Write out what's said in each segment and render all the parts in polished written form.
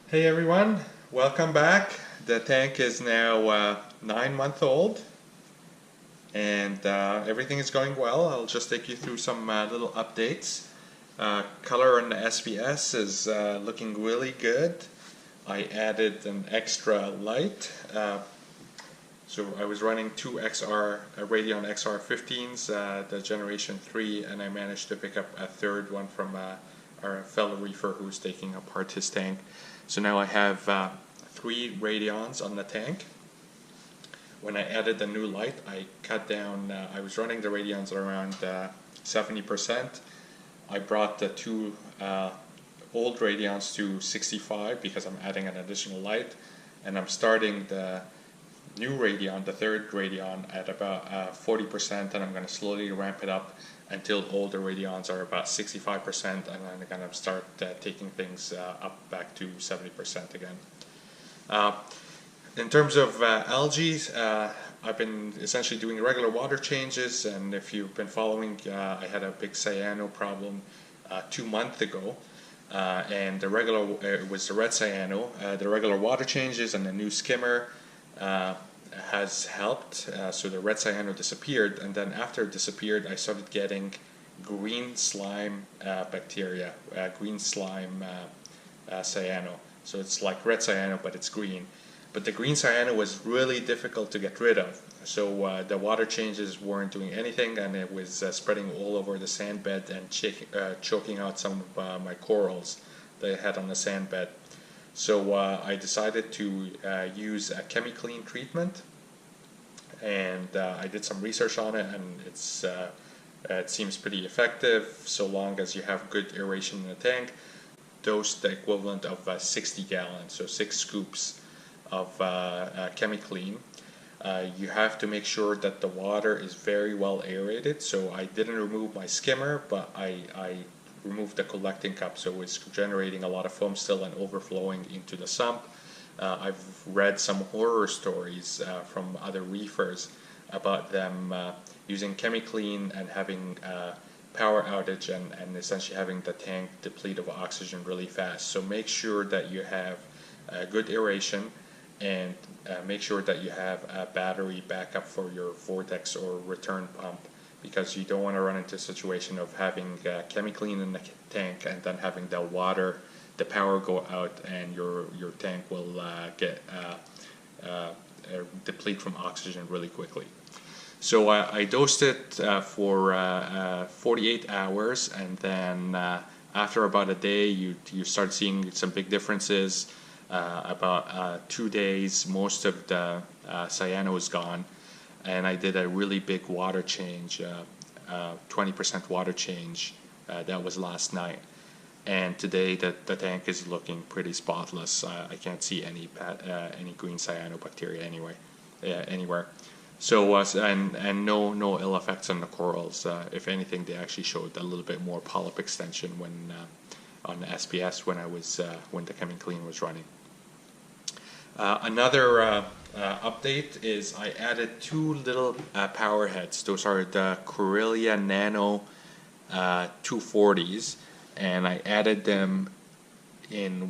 Hey everyone, welcome back. The tank is now 9 months old and everything is going well. I'll just take you through some little updates. Color on the SBS is looking really good. I added an extra light. So I was running two Radeon XR15s, the generation 3, and I managed to pick up a third one from our fellow Reefer who's taking apart his tank. So now I have 3 Radeons on the tank. When I added the new light, I cut down, I was running the Radeons at around 70%. I brought the two old Radeons to 65 because I'm adding an additional light, and I'm starting the new Radeon, the third Radeon, at about 40%, and I'm going to slowly ramp it up until older Radeons are about 65%, and then I'm going to start taking things up back to 70% again. In terms of algae, I've been essentially doing regular water changes, and if you've been following, I had a big cyano problem 2 months ago. And it was the red cyano. The regular water changes and the new skimmer has helped. So the red cyano disappeared, and then after it disappeared, I started getting green slime bacteria, green slime cyano. So it's like red cyano, but it's green. But the green cyano was really difficult to get rid of. So the water changes weren't doing anything, and it was spreading all over the sand bed and choking out some of my corals that I had on the sand bed. So I decided to use a Chemiclean treatment, and I did some research on it, and it seems pretty effective so long as you have good aeration in the tank. Dose the equivalent of 60 gallons, so 6 scoops of Chemiclean. You have to make sure that the water is very well aerated. So I didn't remove my skimmer, but I removed the collecting cup, so it's generating a lot of foam still and overflowing into the sump. I've read some horror stories from other reefers about them using Chemiclean and having power outage and essentially having the tank deplete of oxygen really fast. So make sure that you have good aeration, and make sure that you have a battery backup for your vortex or return pump, because you don't want to run into a situation of having Chemiclean in the tank and then having the power go out, and your tank will get deplete from oxygen really quickly. So I dosed it for 48 hours, and then after about a day you start seeing some big differences. About 2 days, most of the cyano is gone, and I did a really big water change, 20% water change. That was last night, and today the tank is looking pretty spotless. I can't see any green cyanobacteria anywhere. So and no ill effects on the corals. If anything, they actually showed a little bit more polyp extension when on the SPS when the Chemiclean was running. Another update is I added 2 little power heads. Those are the Corellia Nano 240s, and I added them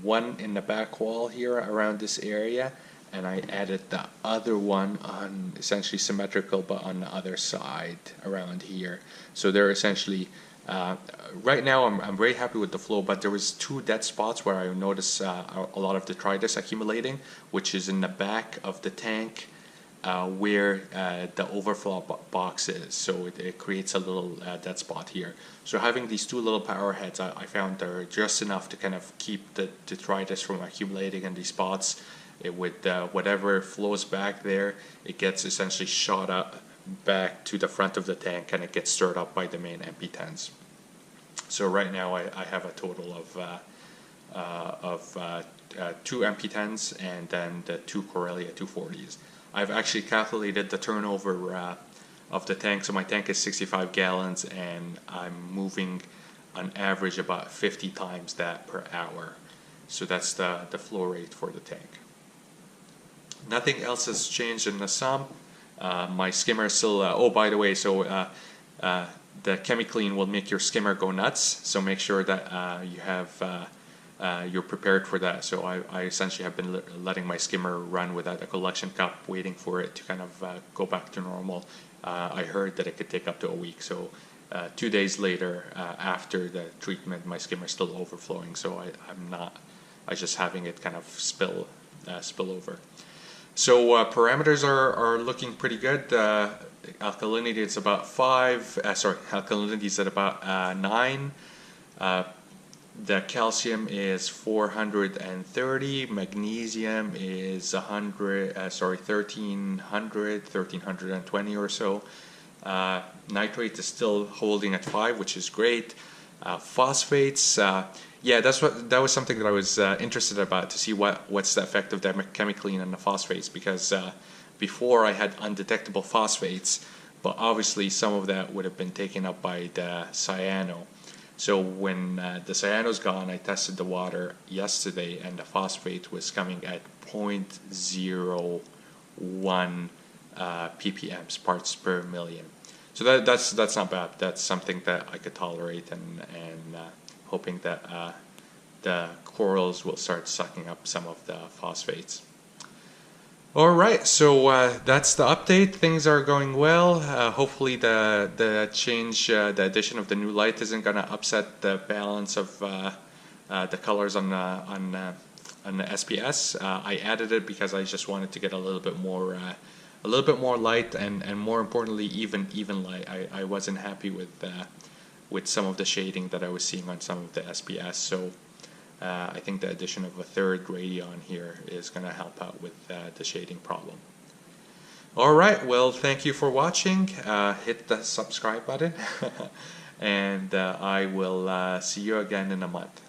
one in the back wall here around this area, and I added the other one on essentially symmetrical but on the other side around here. So they're essentially right now I'm very happy with the flow, but there was 2 dead spots where I noticed a lot of detritus accumulating, which is in the back of the tank where the overflow box is. So it creates a little dead spot here. So having these 2 little power heads, I found they're just enough to kind of keep the detritus from accumulating in these spots. It would whatever flows back there, it gets essentially shot up back to the front of the tank, and it gets stirred up by the main MP10s. So right now I have a total of 2 MP10s and then the 2 Corellia 240s. I've actually calculated the turnover of the tank. So my tank is 65 gallons, and I'm moving on average about 50 times that per hour. So that's the flow rate for the tank. Nothing else has changed in the sump. My skimmer is still, oh by the way, so the Chemiclean will make your skimmer go nuts, so make sure that you have you're prepared for that. So I essentially have been letting my skimmer run without a collection cup, waiting for it to kind of go back to normal. I heard that it could take up to a week. So 2 days later, after the treatment, my skimmer is still overflowing. So I just having it kind of spill over. So parameters are looking pretty good. Alkalinity is about 5. Alkalinity is at about 9. The calcium is 430. Magnesium is 1320 or so. Nitrate is still holding at 5, which is great. Phosphates, yeah, that was something that I was interested about, to see what's the effect of the Chemiclean on the phosphates, because before I had undetectable phosphates, but obviously some of that would have been taken up by the cyano. So when the cyano's gone, I tested the water yesterday, and the phosphate was coming at 0.01 ppm, parts per million. So that's not bad. That's something that I could tolerate, and hoping that the corals will start sucking up some of the phosphates. All right, so that's the update. Things are going well. Hopefully the addition of the new light isn't going to upset the balance of the colors on the SPS. I added it because I just wanted to get a little bit more light, and more importantly, even light. I wasn't happy with some of the shading that I was seeing on some of the SPS. So I think the addition of a third Radeon here is going to help out with the shading problem. Alright, well, thank you for watching. Hit the subscribe button, and I will see you again in a month.